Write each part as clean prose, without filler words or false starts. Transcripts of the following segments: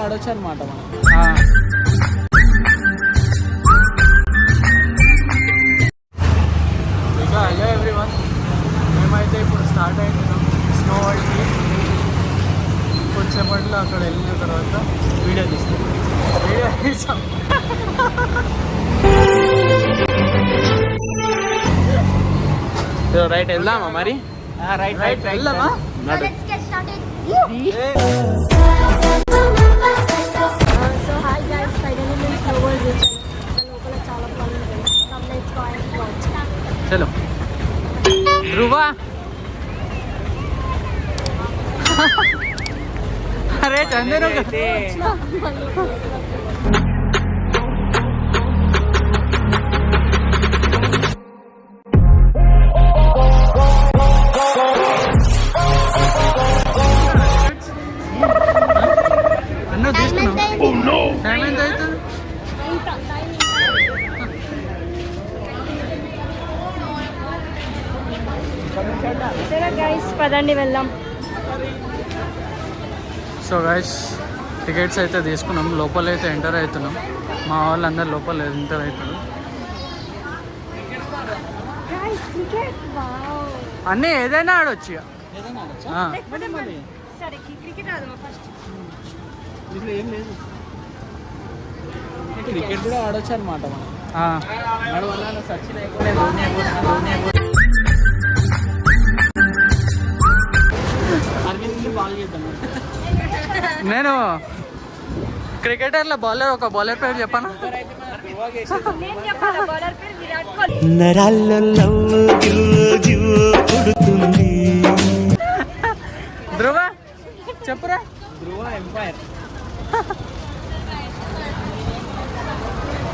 ఆడొచ్చు అనమాట మనం. ఇంకా హలో ఎవ్రీవన్, మేమైతే ఇప్పుడు స్టార్ట్ అవుతున్నాం స్నో వరల్డ్కి. కొంచెంసేపట్లో అక్కడ వెళ్ళిన తర్వాత వీడియో తీస్తాం. రైట్ వెళ్దామా మరి? రైట్ రైట్ వెళ్దామా? So hi guys, finally we Snow World reached. లోపల చాలా బాగుంది. Come let's go and watch. చలో ధ్రువ. అరే చందను అన్న తీసుకున్నాం. టైం ఎంత అవుతుంది? సరే గైస్ పదండి వెళ్దాం. సో గైస్ టికెట్స్ అయితే తీసుకున్నాం. లోపలైతే ఎంటర్ అవుతున్నాం. మా వాళ్ళందరూ లోపల ఎంటర్ అవుతున్నారు. Guys cricket wow. అన్నీ ఏదైనా ఆడొచ్చు ఇక. సరే క్రికెట్ ఆడదాం ఫస్ట్. ఏం లేదు, క్రికెట్ కూడా ఆడొచ్చు అనమాట మనం. నేను క్రికెటర్లో బౌలర్, ఒక బౌలర్ పేరు చెప్పాను. ధ్రువ చెప్పురా. ధ్రువ ఎంపైర్.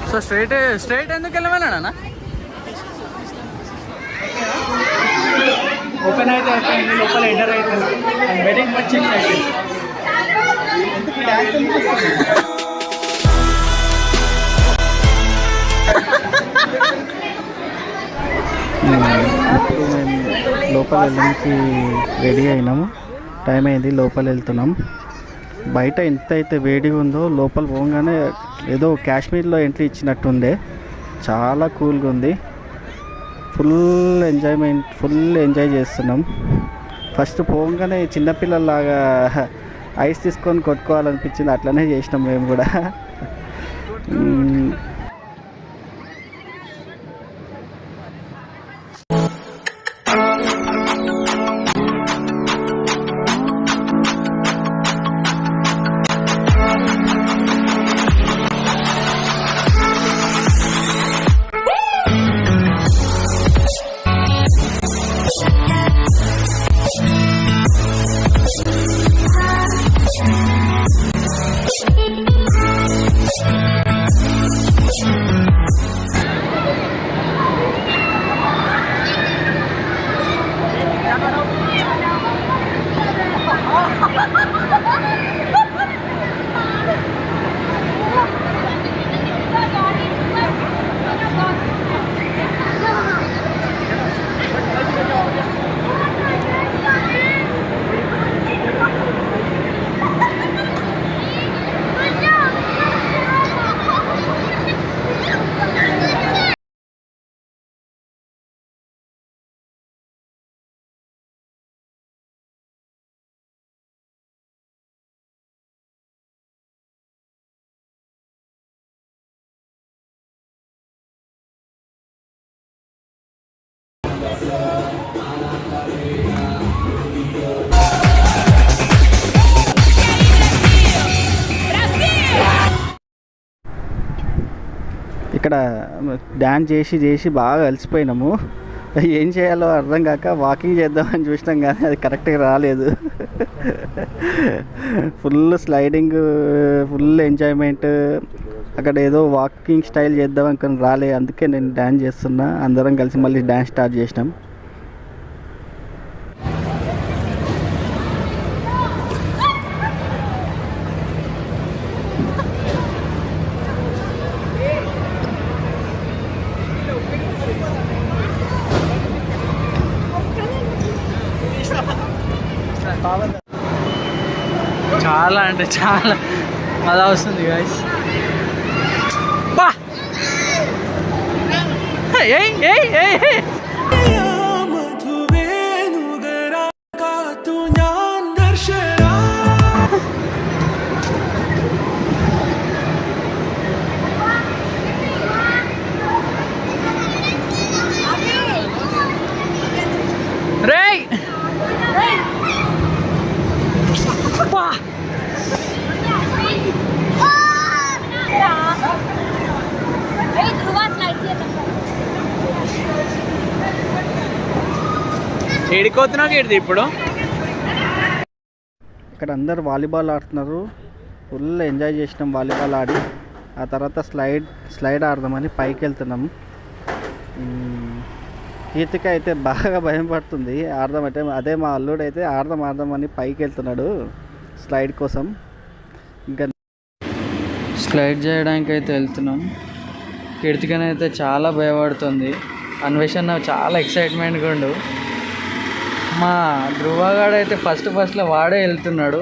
సో స్ట్రైట్ ఎందుకు వెళ్ళమన్నా? ఓపెన్ అయితే లోపల ఎంటర్ అవుతుంది. వెయిటింగ్ ఫర్ చెక్ అయితే. లోపల వెళ్ళడానికి రెడీ అయినాము. టైం అయింది, లోపల వెళ్తున్నాం. బయట ఎంత అయితే వేడిగా ఉందో లోపల పోగానే ఏదో కాశ్మీర్లో ఎంట్రీ ఇచ్చినట్టుండే. చాలా కూల్గా ఉంది. ఫుల్ ఎంజాయ్ చేస్తున్నాం. ఫస్ట్ పోగానే చిన్నపిల్లల్లాగా ఐస్ తీసుకొని కొట్టుకోవాలనిపించింది. అట్లనే చేసినాం మేము కూడా. ఇక్కడ డ్యాన్స్ చేసి బాగా అలసిపోయినాము. ఏం చేయాలో అర్థం కాక వాకింగ్ చేద్దామని చూసినాం కానీ అది కరెక్ట్గా రాలేదు. Full sliding, full enjoyment. అక్కడ ఏదో వాకింగ్ స్టైల్ చేద్దాం అనుకుని రాలే. అందుకే నేను డ్యాన్స్ చేస్తున్నా. అందరం కలిసి మళ్ళీ డ్యాన్స్ స్టార్ట్ చేసినాం. చాలా అంటే చాలా అలా వస్తుంది గాయస్. బా ఏయ్ ఏయ్ ఏయ్ ఏయ్. రేయ్ బా ఏడిపోతున్నావు ఏడిది ఇప్పుడు. ఇక్కడ అందరు వాలీబాల్ ఆడుతున్నారు. ఫుల్ ఎంజాయ్ చేసినాం వాలీబాల్ ఆడి. ఆ తర్వాత స్లైడ్ ఆడదామని పైకి వెళ్తున్నాము. కీర్తిక అయితే బాగా భయం పడుతుంది ఆడదామంటే. అదే మా అల్లుడు అయితే ఆడదామని పైకి వెళ్తున్నాడు స్లైడ్ కోసం. ఇంకా స్లైడ్ చేయడానికి అయితే వెళ్తున్నాం. కీర్తికనైతే చాలా భయపడుతుంది. అన్వేషణ చాలా ఎక్సైట్మెంట్గా ఉండు. మా ధ్రువగాడు అయితే ఫస్ట్లో వాడే వెళ్తున్నాడు.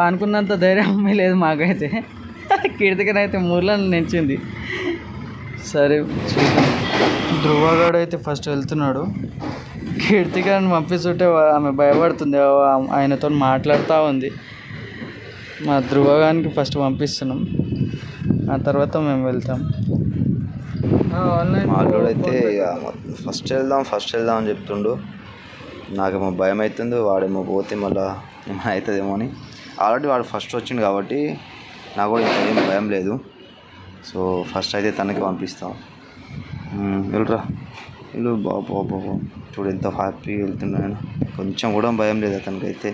అనుకున్నంత ధైర్యం లేదు మాకైతే. కీర్తికనైతే మూలను నిలిచింది. సరే చూద్దాం. ధ్రువగాడు అయితే ఫస్ట్ వెళ్తున్నాడు. కీర్తికని పంపిస్తుంటే ఆమె భయపడుతుంది. ఆయనతో మాట్లాడుతూ ఉంది. మా ధ్రువగానికి ఫస్ట్ పంపిస్తున్నాం. ఆ తర్వాత మేము వెళ్తాం. మా అల్లుడు అయితే ఫస్ట్ వెళ్దాం అని చెప్తుండు. నాకేమో భయం అవుతుంది. వాడేమో పోతే మళ్ళీ ఏమైనా అవుతుందేమో అని. ఆల్రెడీ వాడు ఫస్ట్ వచ్చిండు కాబట్టి నాకు కూడా ఇంకా ఏం భయం లేదు. సో ఫస్ట్ అయితే తనకి పంపిస్తాం. వెళ్ళరా వెళ్ళు బాబు చూడు ఎంత హ్యాపీగా వెళ్తున్నాను. కొంచెం కూడా భయం లేదు అతనికైతే.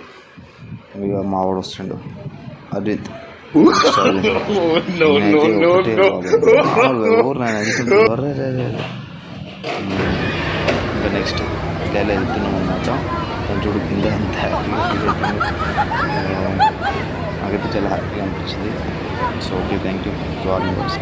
ఇక మావాడు వస్తుండు అద్విత్. ఇంకా నెక్స్ట్ ఇలా వెళ్తున్నాం అన్నమాట. చూడు కింద ఎంత హ్యాపీగా ఫీల్ అవుతుంది. నాకైతే చాలా హ్యాపీగా అనిపించింది. So okay, thank you to all members.